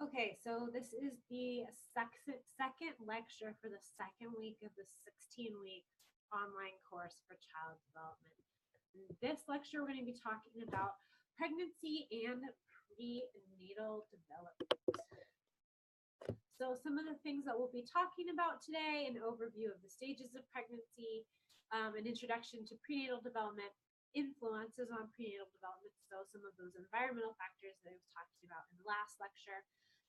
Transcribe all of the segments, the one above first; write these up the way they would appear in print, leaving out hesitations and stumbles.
Okay, so this is the second lecture for the second week of the 16-week online course for child development. In this lecture, we're going to be talking about pregnancy and prenatal development. So some of the things that we'll be talking about today, an overview of the stages of pregnancy, an introduction to prenatal development, influences on prenatal development, so some of those environmental factors that I was talking about in the last lecture,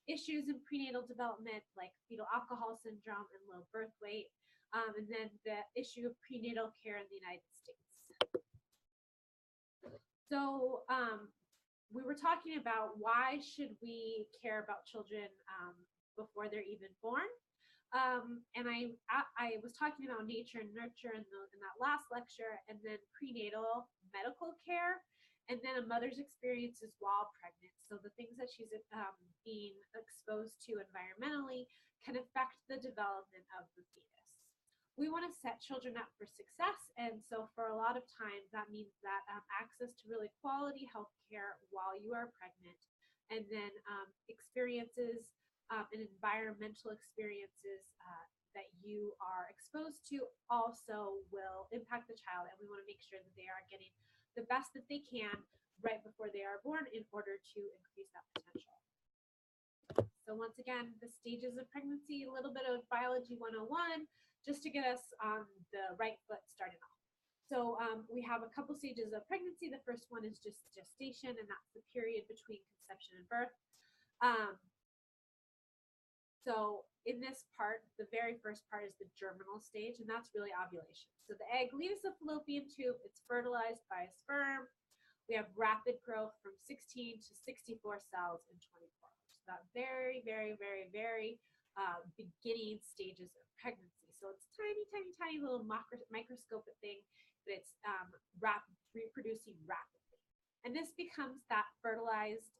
issues in prenatal development like fetal alcohol syndrome and low birth weight, and then the issue of prenatal care in the United States. So we were talking about why should we care about children before they're even born. And I was talking about nature and nurture in that last lecture, and then prenatal medical care, and then a mother's experiences while pregnant. So the things that she's being exposed to environmentally can affect the development of the fetus. We want to set children up for success, and so for a lot of times that means that access to really quality health care while you are pregnant, and then experiences and environmental experiences that you are exposed to also will impact the child, and we want to make sure that they are getting the best that they can right before they are born in order to increase that potential. So once again, the stages of pregnancy, a little bit of biology 101, just to get us on the right foot starting off. So we have a couple stages of pregnancy. The first one is just gestation, and that's the period between conception and birth. So in this part, the very first part is the germinal stage, and that's really ovulation. So the egg leaves the fallopian tube, it's fertilized by a sperm. We have rapid growth from 16 to 64 cells in 24 hours. So that very, very, very, very beginning stages of pregnancy. So it's tiny, tiny, tiny little microscopic thing, but it's reproducing rapidly. And this becomes that fertilized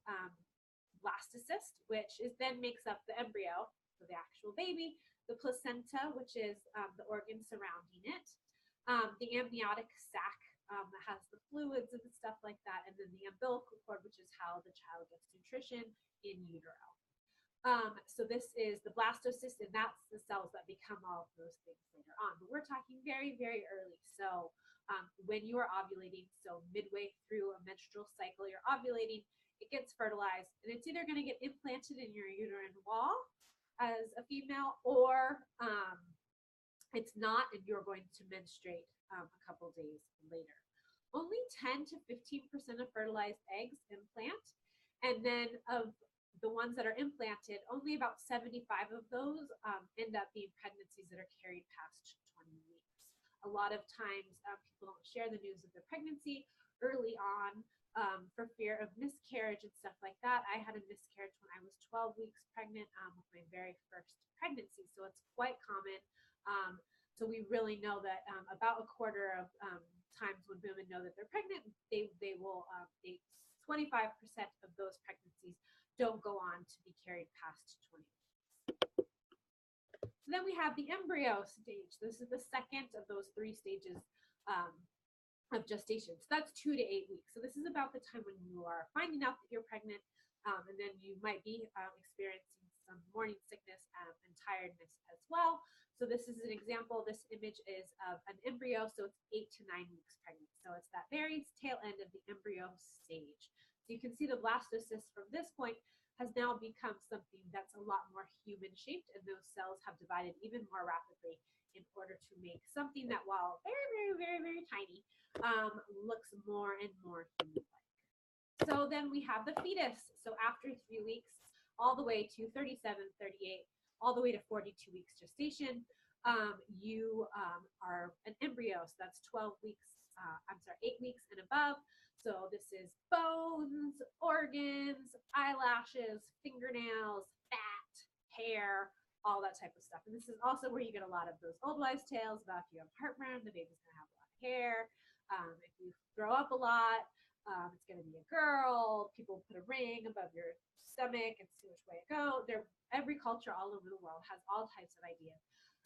blastocyst, which then makes up the embryo, so the actual baby, the placenta, which is the organ surrounding it, the amniotic sac that has the fluids and stuff like that, and then the umbilical cord, which is how the child gets nutrition in utero. So this is the blastocyst, and that's the cells that become all of those things later on. But we're talking very, very early. So when you are ovulating, so midway through a menstrual cycle, you're ovulating, it gets fertilized, and it's either going to get implanted in your uterine wall as a female, or it's not, and you're going to menstruate a couple days later. Only 10 to 15% of fertilized eggs implant, and then of the ones that are implanted, only about 75 of those end up being pregnancies that are carried past 20 weeks. A lot of times people don't share the news of their pregnancy early on for fear of miscarriage and stuff like that. I had a miscarriage when I was 12 weeks pregnant with my very first pregnancy, so it's quite common. So we really know that about a quarter of times when women know that they're pregnant, they will 25% of those pregnancies don't go on to be carried past 20 weeks. So then we have the embryo stage. This is the second of those three stages of gestation. So that's 2 to 8 weeks. So this is about the time when you are finding out that you're pregnant, and then you might be experiencing some morning sickness and tiredness as well. So this is an example. This image is of an embryo, so it's 8 to 9 weeks pregnant. So it's that very tail end of the embryo stage. So you can see the blastocyst from this point has now become something that's a lot more human-shaped, and those cells have divided even more rapidly in order to make something that, while very, very, very, very tiny, looks more and more human-like. So then we have the fetus. So after 3 weeks, all the way to 37, 38, all the way to 42 weeks gestation, you are an embryo. So that's 8 weeks and above. So this is bones, organs, eyelashes, fingernails, fat, hair, all that type of stuff. And this is also where you get a lot of those old wives' tales about if you have heartburn, the baby's going to have a lot of hair. If you throw up a lot, it's going to be a girl. People put a ring above your stomach and see which way it goes. Every culture all over the world has all types of ideas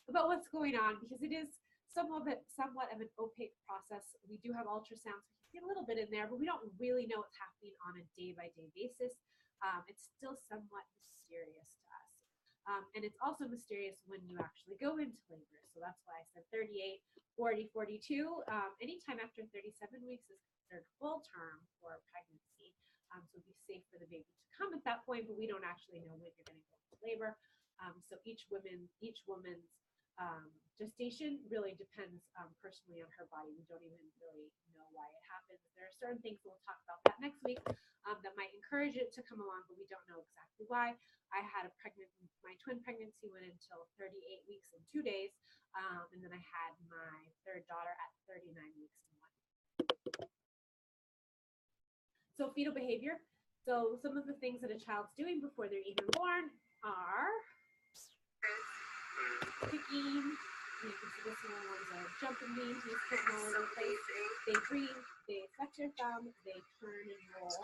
about what's going on, because it is somewhat of an opaque process. We do have ultrasounds. We can see a little bit in there, but we don't really know what's happening on a day-by-day basis. it's still somewhat mysterious to us. And it's also mysterious when you actually go into labor. So that's why I said 38, 40, 42. Anytime after 37 weeks is considered full term for pregnancy. So it'd be safe for the baby to come at that point, but we don't actually know when you're going to go into labor. So each woman's gestation really depends personally on her body. We don't even really know why it happens. There are certain things, we'll talk about that next week, that might encourage it to come along, but we don't know exactly why. I had my twin pregnancy went until 38 weeks and 2 days, and then I had my third daughter at 39 weeks and 1 day. So fetal behavior. So some of the things that a child's doing before they're even born are kicking. You can see this one's a jumping beans. He's putting all over the place. They breathe. They flex their thumb. They turn and roll. So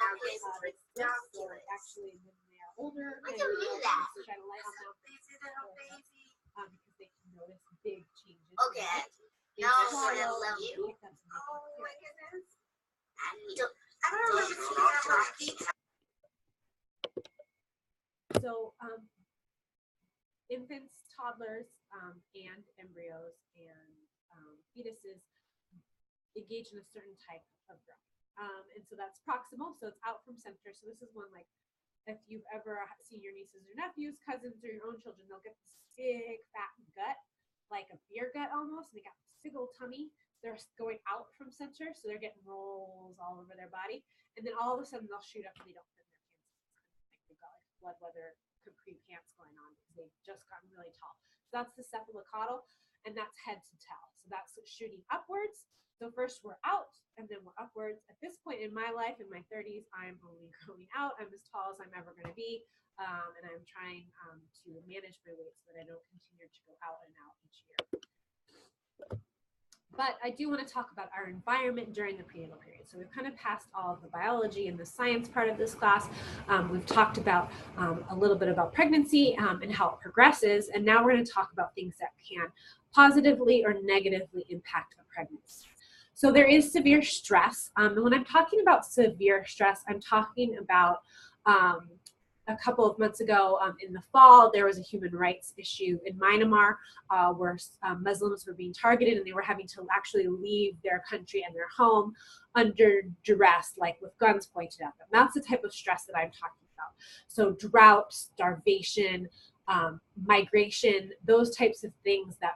actually, when they are older, they shine a light on them because they can notice big changes. Okay. No, I love you. Oh my goodness. I don't remember. So, infants, toddlers, and embryos and fetuses engage in a certain type of growth. And so that's proximal, so it's out from center. So this is one, like, if you've ever seen your nieces or nephews, cousins, or your own children, they'll get this big fat gut, like a beer gut almost, and they got this big old tummy. They're going out from center, so they're getting rolls all over their body. And then all of a sudden they'll shoot up and they don't fit their pants. Like they've got like blood weather capri pants going on because they've just gotten really tall. So that's the cephalocaudal, and that's head to tail. So that's shooting upwards. So first we're out and then we're upwards. At this point in my life, in my 30s, I'm only growing out. I'm as tall as I'm ever going to be. And I'm trying to manage my weight so that I don't continue to go out and out each year. But I do want to talk about our environment during the prenatal period. So we've kind of passed all of the biology and the science part of this class. We've talked about a little bit about pregnancy and how it progresses. And now we're going to talk about things that can positively or negatively impact a pregnancy. So there is severe stress. And when I'm talking about severe stress, I'm talking about a couple of months ago in the fall, there was a human rights issue in Myanmar where Muslims were being targeted and they were having to actually leave their country and their home under duress, like with guns pointed at them. That's the type of stress that I'm talking about. So drought, starvation, migration, those types of things that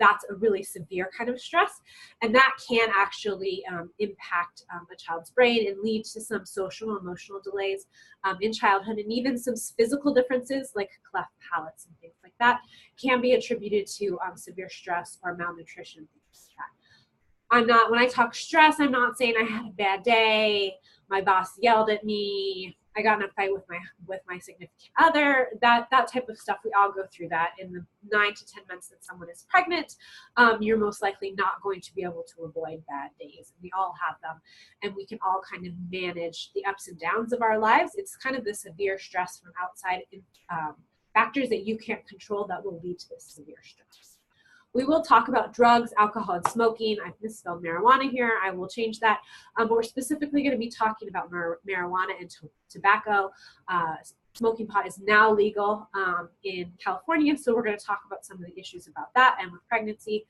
that's a really severe kind of stress, and that can actually impact a child's brain and lead to some social and emotional delays in childhood, and even some physical differences like cleft palates and things like that can be attributed to severe stress or malnutrition. When I talk stress, I'm not saying I had a bad day, my boss yelled at me, I got in a fight with my significant other, that type of stuff. We all go through that in the 9 to 10 months that someone is pregnant. You're most likely not going to be able to avoid bad days. We all have them, and we can all kind of manage the ups and downs of our lives. It's kind of the severe stress from outside factors that you can't control that will lead to this severe stress. We will talk about drugs, alcohol, and smoking. I've misspelled marijuana here. I will change that. But we're specifically going to be talking about marijuana and tobacco. Smoking pot is now legal in California, so we're going to talk about some of the issues about that and with pregnancy.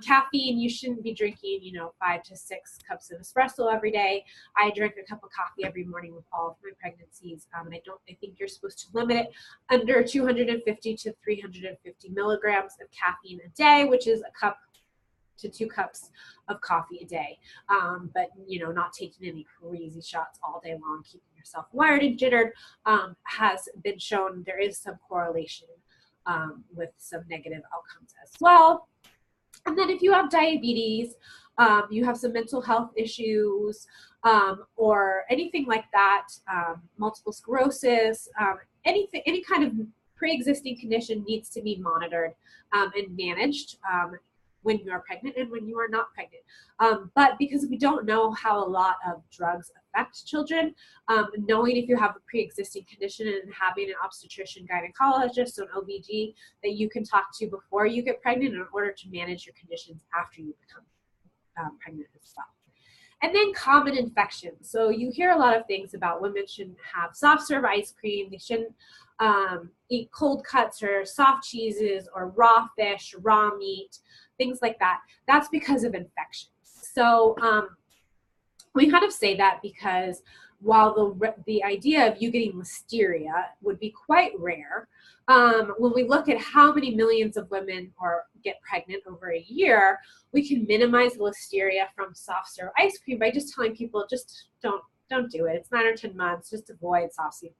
Caffeine, you shouldn't be drinking, 5 to 6 cups of espresso every day. I drink a cup of coffee every morning with all of my pregnancies, and I think you're supposed to limit it under 250 to 350 milligrams of caffeine a day, which is a cup to 2 cups of coffee a day, but not taking any crazy shots all day long, keeping yourself wired and jittered has been shown there is some correlation with some negative outcomes as well. And then if you have diabetes, you have some mental health issues or anything like that, multiple sclerosis, any kind of pre-existing condition needs to be monitored and managed when you are pregnant and when you are not pregnant. But because we don't know how a lot of drugs affect children, knowing if you have a pre-existing condition and having an obstetrician, gynecologist, or an OBG that you can talk to before you get pregnant in order to manage your conditions after you become pregnant as well. And then common infections. So you hear a lot of things about women shouldn't have soft serve ice cream. They shouldn't eat cold cuts or soft cheeses or raw fish, raw meat, things like that. That's because of infections. So we kind of say that because while the idea of you getting listeria would be quite rare, when we look at how many millions of women get pregnant over a year, we can minimize the listeria from soft serve ice cream by just telling people just don't do it. It's 9 or 10 months. Just avoid soft serve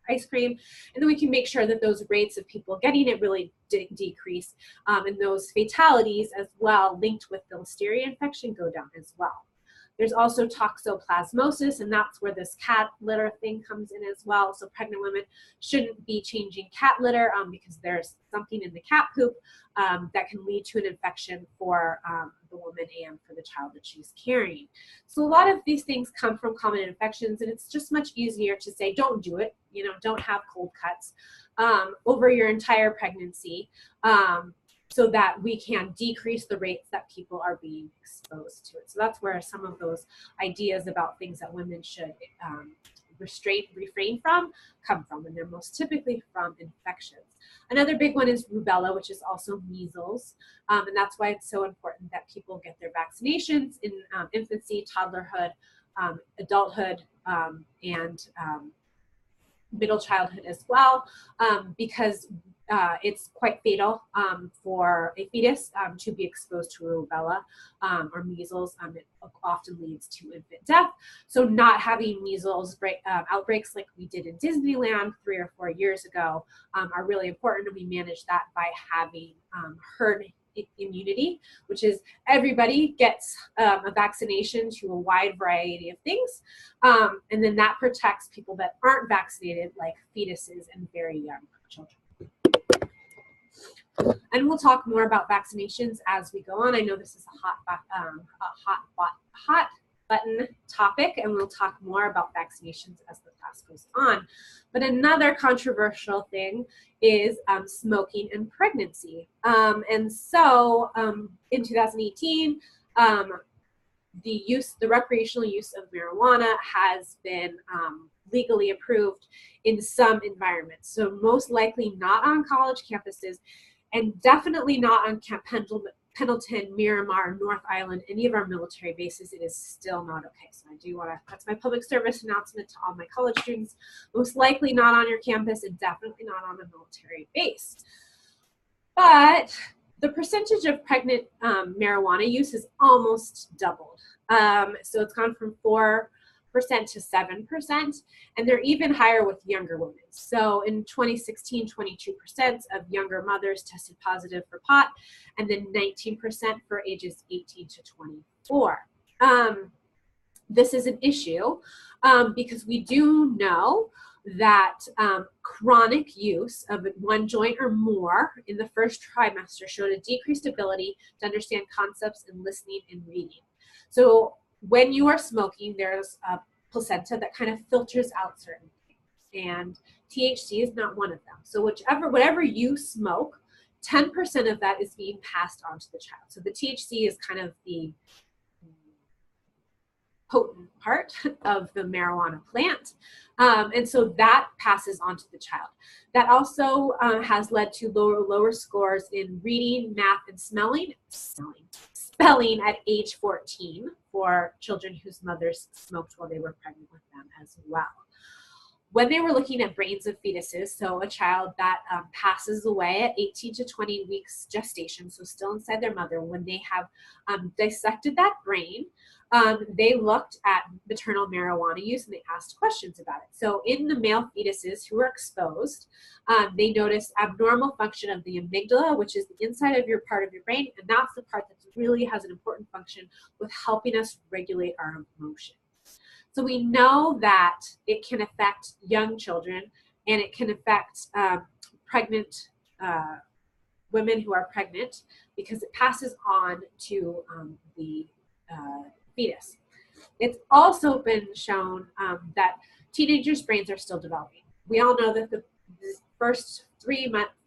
ice cream, and then we can make sure that those rates of people getting it really decrease, and those fatalities as well linked with the listeria infection go down as well. There's also toxoplasmosis, and that's where this cat litter thing comes in as well. So pregnant women shouldn't be changing cat litter because there's something in the cat poop that can lead to an infection for the woman and for the child that she's carrying. So a lot of these things come from common infections, and it's just much easier to say, don't do it, don't have cold cuts over your entire pregnancy, so that we can decrease the rates that people are being exposed to it. So that's where some of those ideas about things that women should refrain from come from, and they're most typically from infections. Another big one is rubella, which is also measles, and that's why it's so important that people get their vaccinations in infancy, toddlerhood, adulthood, and middle childhood as well, because it's quite fatal for a fetus to be exposed to rubella or measles. It often leads to infant death. So not having measles outbreaks like we did in Disneyland 3 or 4 years ago are really important, and we manage that by having herd immunity, which is everybody gets a vaccination to a wide variety of things, and then that protects people that aren't vaccinated, like fetuses and very young children. And we'll talk more about vaccinations as we go on. I know this is a hot button topic, and we'll talk more about vaccinations as the class goes on. But another controversial thing is smoking and pregnancy. And so in 2018, the recreational use of marijuana has been legally approved in some environments. So most likely not on college campuses, and definitely not on Pendleton, Miramar, North Island, any of our military bases. It is still not okay. So I do want to, that's my public service announcement to all my college students. Most likely not on your campus, and definitely not on a military base. But the percentage of pregnant marijuana use has almost doubled. So it's gone from 4% to 7%, and they're even higher with younger women. So in 2016, 22% of younger mothers tested positive for pot, and then 19% for ages 18 to 24. This is an issue because we do know that chronic use of one joint or more in the first trimester showed a decreased ability to understand concepts in listening and reading. So when you are smoking, there's a placenta that kind of filters out certain things, and THC is not one of them. So whatever you smoke, 10% of that is being passed on to the child. So the THC is kind of the potent part of the marijuana plant, and so that passes on to the child. That also has led to lower scores in reading, math, and spelling at age 14 for children whose mothers smoked while they were pregnant with them as well. When they were looking at brains of fetuses, so a child that passes away at 18 to 20 weeks gestation, so still inside their mother, when they have dissected that brain, they looked at maternal marijuana use, and they asked questions about it. So in the male fetuses who were exposed, they noticed abnormal function of the amygdala, which is the inside of your part of your brain, and that's the part that really has an important function with helping us regulate our emotions. So we know that it can affect young children, and it can affect pregnant women who are pregnant, because it passes on to the fetus. It's also been shown that teenagers' brains are still developing. We all know that the first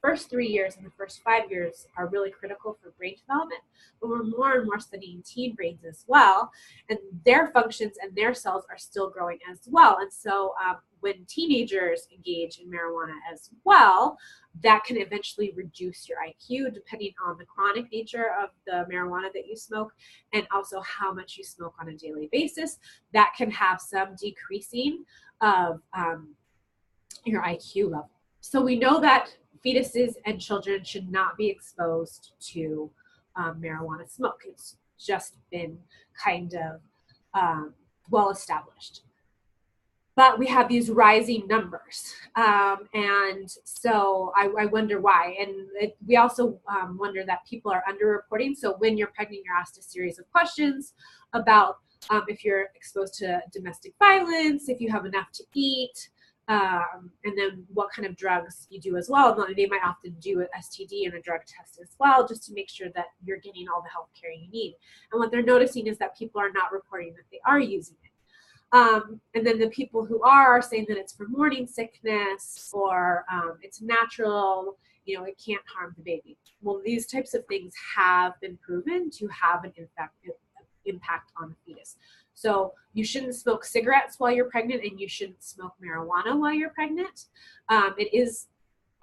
first 3 years and the first 5 years are really critical for brain development, but we're more and more studying teen brains as well, and their functions and their cells are still growing as well. And so when teenagers engage in marijuana as well, that can eventually reduce your IQ depending on the chronic nature of the marijuana that you smoke and also how much you smoke on a daily basis. That can have some decreasing of your IQ level. So we know that fetuses and children should not be exposed to marijuana smoke. It's just been kind of well established. But we have these rising numbers. And so I wonder why. And we also wonder that people are underreporting. So when you're pregnant, you're asked a series of questions about if you're exposed to domestic violence, if you have enough to eat, and then what kind of drugs you do as well. They might often do an STD and a drug test as well, just to make sure that you're getting all the health care you need. And what they're noticing is that people are not reporting that they are using it. And then the people who are saying that it's for morning sickness or it's natural, it can't harm the baby. Well, these types of things have been proven to have an impact on the fetus. So you shouldn't smoke cigarettes while you're pregnant, and you shouldn't smoke marijuana while you're pregnant. It is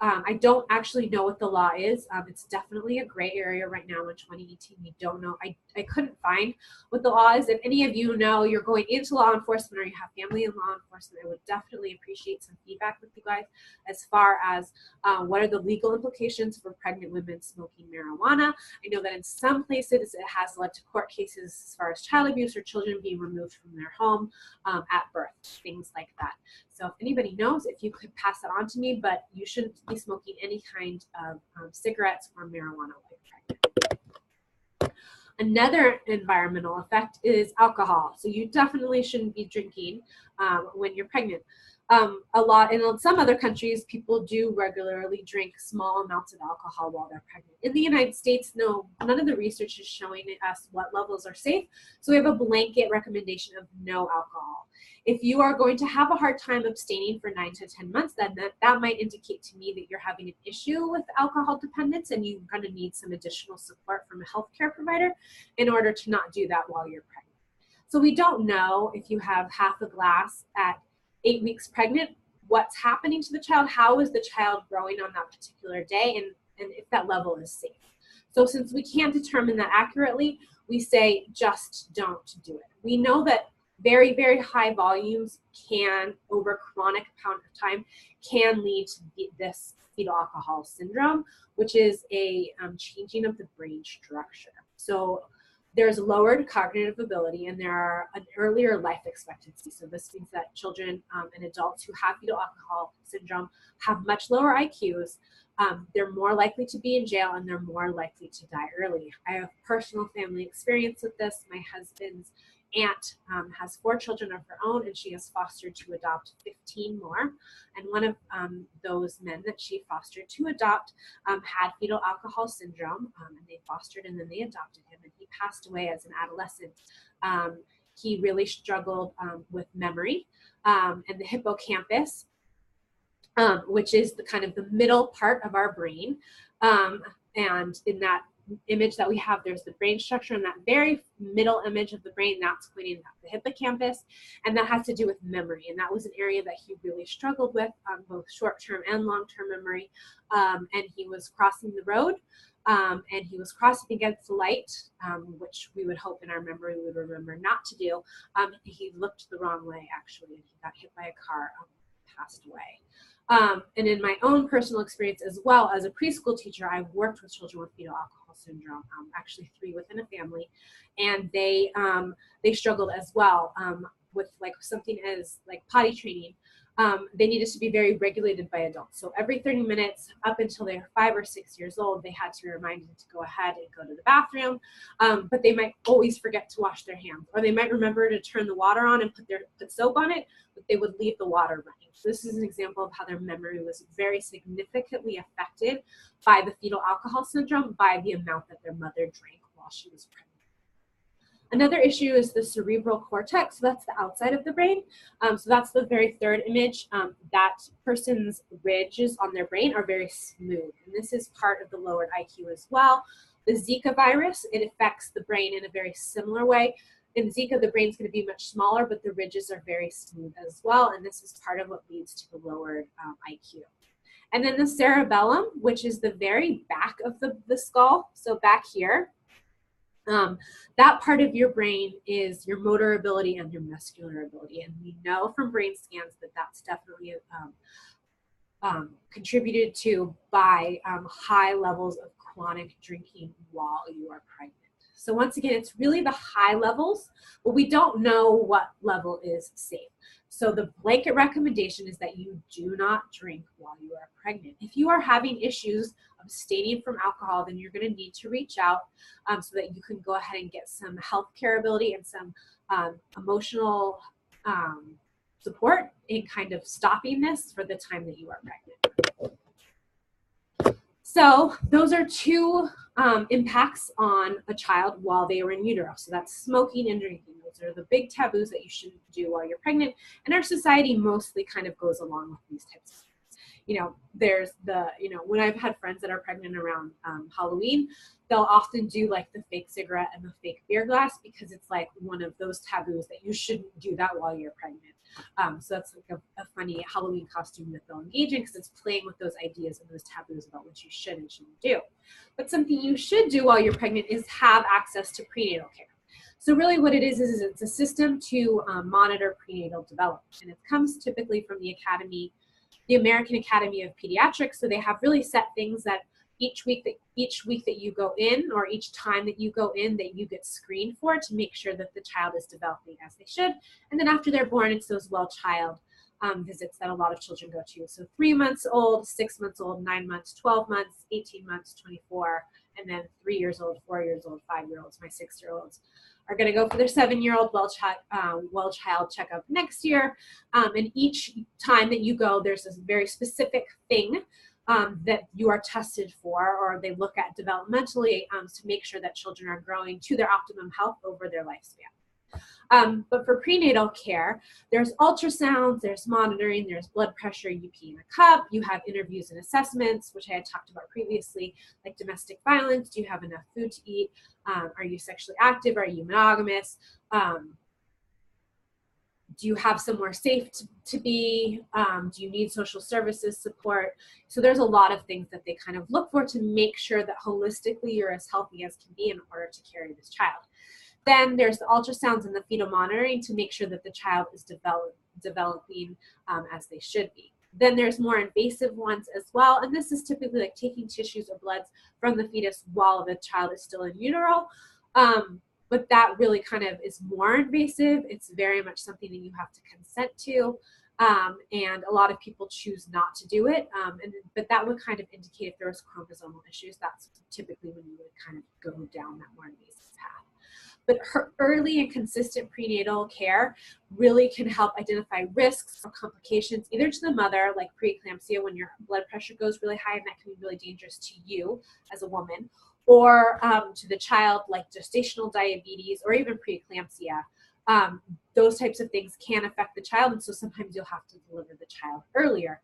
I don't actually know what the law is. It's definitely a gray area right now in 2018. We don't know. I couldn't find what the law is. If any of you know you're going into law enforcement or you have family in law enforcement, I would definitely appreciate some feedback with you guys as far as what are the legal implications for pregnant women smoking marijuana. I know that in some places it has led to court cases as far as child abuse or children being removed from their home at birth, things like that. So if anybody knows, if you could pass that on to me, but you shouldn't be smoking any kind of cigarettes or marijuana while you're pregnant. Another environmental effect is alcohol. So you definitely shouldn't be drinking when you're pregnant. A lot, and in some other countries, people do regularly drink small amounts of alcohol while they're pregnant. In the United States, no, none of the research is showing us what levels are safe. So we have a blanket recommendation of no alcohol. If you are going to have a hard time abstaining for 9 to 10 months, then that might indicate to me that you're having an issue with alcohol dependence and you're going to need some additional support from a healthcare provider in order to not do that while you're pregnant. So we don't know if you have half a glass at 8 weeks pregnant, what's happening to the child, how is the child growing on that particular day, and if that level is safe. So since we can't determine that accurately, we say just don't do it. We know that very, very high volumes can, over chronic amount of time, can lead to this fetal alcohol syndrome, which is a changing of the brain structure. So there's lowered cognitive ability and there are an earlier life expectancy. So this means that children and adults who have fetal alcohol syndrome have much lower IQs. They're more likely to be in jail and they're more likely to die early. I have personal family experience with this. My husband's aunt has 4 children of her own, and she has fostered to adopt 15 more. And one of those men that she fostered to adopt had fetal alcohol syndrome, and they fostered and then they adopted him, and he passed away as an adolescent. He really struggled with memory and the hippocampus, which is the kind of the middle part of our brain. And in that image that we have, there's the brain structure, and that very middle image of the brain, that's pointing at the hippocampus, and that has to do with memory. And that was an area that he really struggled with, both short-term and long-term memory. And he was crossing the road, and he was crossing against the light, which we would hope in our memory we would remember not to do. He looked the wrong way, actually, and he got hit by a car, passed away. And in my own personal experience as well, as a preschool teacher, I've worked with children with fetal alcohol syndrome, actually 3 within a family, and they struggled as well with like something as like potty training. They needed to be very regulated by adults. So every 30 minutes up until they were 5 or 6 years old, they had to be reminded to go ahead and go to the bathroom. But they might always forget to wash their hands, or they might remember to turn the water on and put soap on it, but they would leave the water running. So this is an example of how their memory was very significantly affected by the fetal alcohol syndrome, by the amount that their mother drank while she was Another issue is the cerebral cortex. So that's the outside of the brain. So that's the very third image. That person's ridges on their brain are very smooth. And this is part of the lowered IQ as well. The Zika virus, it affects the brain in a very similar way. In Zika, the brain's going to be much smaller, but the ridges are very smooth as well. And this is part of what leads to the lowered IQ. And then the cerebellum, which is the very back of the skull. So back here. That part of your brain is your motor ability and your muscular ability. And we know from brain scans that that's definitely contributed to by high levels of chronic drinking while you are pregnant. So once again, it's really the high levels, but we don't know what level is safe. So the blanket recommendation is that you do not drink while you are pregnant. If you are having issues abstaining from alcohol, then you're going to need to reach out so that you can go ahead and get some healthcare ability and some emotional support in kind of stopping this for the time that you are pregnant. So those are two impacts on a child while they are in utero. So that's smoking and drinking. Those are the big taboos that you shouldn't do while you're pregnant. And our society mostly kind of goes along with these types of things. You know, there's the, you know, when I've had friends that are pregnant around Halloween, they'll often do like the fake cigarette and the fake beer glass because it's like one of those taboos that you shouldn't do that while you're pregnant. So that's like a funny Halloween costume that they'll engage in because it's playing with those ideas and those taboos about what you should and shouldn't do. But something you should do while you're pregnant is have access to prenatal care. So really what it is it's a system to monitor prenatal development. And it comes typically from the American Academy of Pediatrics. So they have really set things that each week that you go in, or each time that you go in, that you get screened for to make sure that the child is developing as they should. And then after they're born, it's those well child visits that a lot of children go to. So 3 months old, 6 months old, 9 months, 12 months, 18 months, 24, and then 3 years old, 4 years old, 5-year-olds, my 6-year-olds are going to go for their 7-year-old well child checkup next year. And each time that you go, there's this very specific thing that you are tested for, or they look at developmentally to make sure that children are growing to their optimum health over their lifespan. But for prenatal care, there's ultrasounds, there's monitoring, there's blood pressure, you pee in a cup, you have interviews and assessments, which I had talked about previously, like domestic violence. Do you have enough food to eat? Are you sexually active? Are you monogamous? Do you have somewhere safe to be? Do you need social services support? So there's a lot of things that they kind of look for to make sure that holistically you're as healthy as can be in order to carry this child. Then there's the ultrasounds and the fetal monitoring to make sure that the child is developing as they should be. Then there's more invasive ones as well. And this is typically like taking tissues or bloods from the fetus while the child is still in utero. But that really kind of is more invasive. It's very much something that you have to consent to. And a lot of people choose not to do it. But that would kind of indicate if there was chromosomal issues. That's typically when you would kind of go down that more invasive path. But early and consistent prenatal care really can help identify risks or complications, either to the mother, like preeclampsia, when your blood pressure goes really high, and that can be really dangerous to you as a woman, or to the child, like gestational diabetes or even preeclampsia. Those types of things can affect the child, and so sometimes you'll have to deliver the child earlier.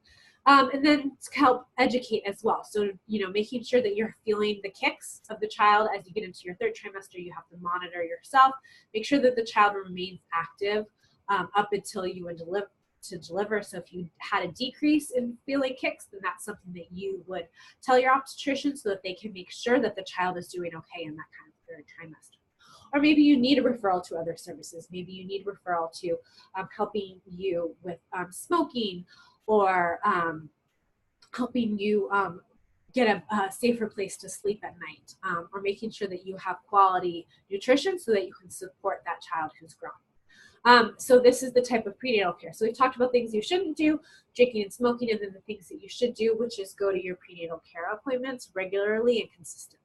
And then to help educate as well. So, you know, making sure that you're feeling the kicks of the child as you get into your 3rd trimester, you have to monitor yourself, make sure that the child remains active up until you would deliver. So if you had a decrease in feeling kicks, then that's something that you would tell your obstetrician so that they can make sure that the child is doing okay in that kind of 3rd trimester. Or maybe you need a referral to other services. Maybe you need referral to helping you with smoking, or helping you get a safer place to sleep at night, or making sure that you have quality nutrition so that you can support that child who's growing. So this is the type of prenatal care. So we've talked about things you shouldn't do, drinking and smoking, and then the things that you should do, which is go to your prenatal care appointments regularly and consistently.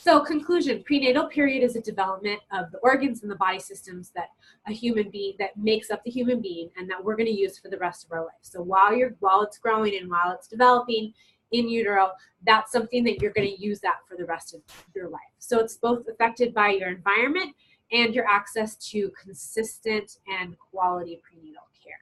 So conclusion, prenatal period is a development of the organs and the body systems that a human being, that makes up the human being, and that we're going to use for the rest of our life. So while it's growing and while it's developing, in utero, that's something that you're going to use that for the rest of your life. So it's both affected by your environment and your access to consistent and quality prenatal care.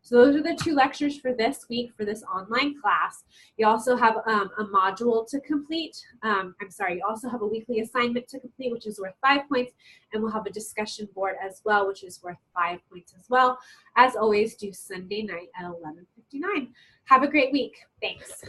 So those are the 2 lectures for this week for this online class. You also have a module to complete. You also have a weekly assignment to complete, which is worth 5 points, and we'll have a discussion board as well, which is worth 5 points as well. As always, due Sunday night at 11:59. Have a great week. Thanks.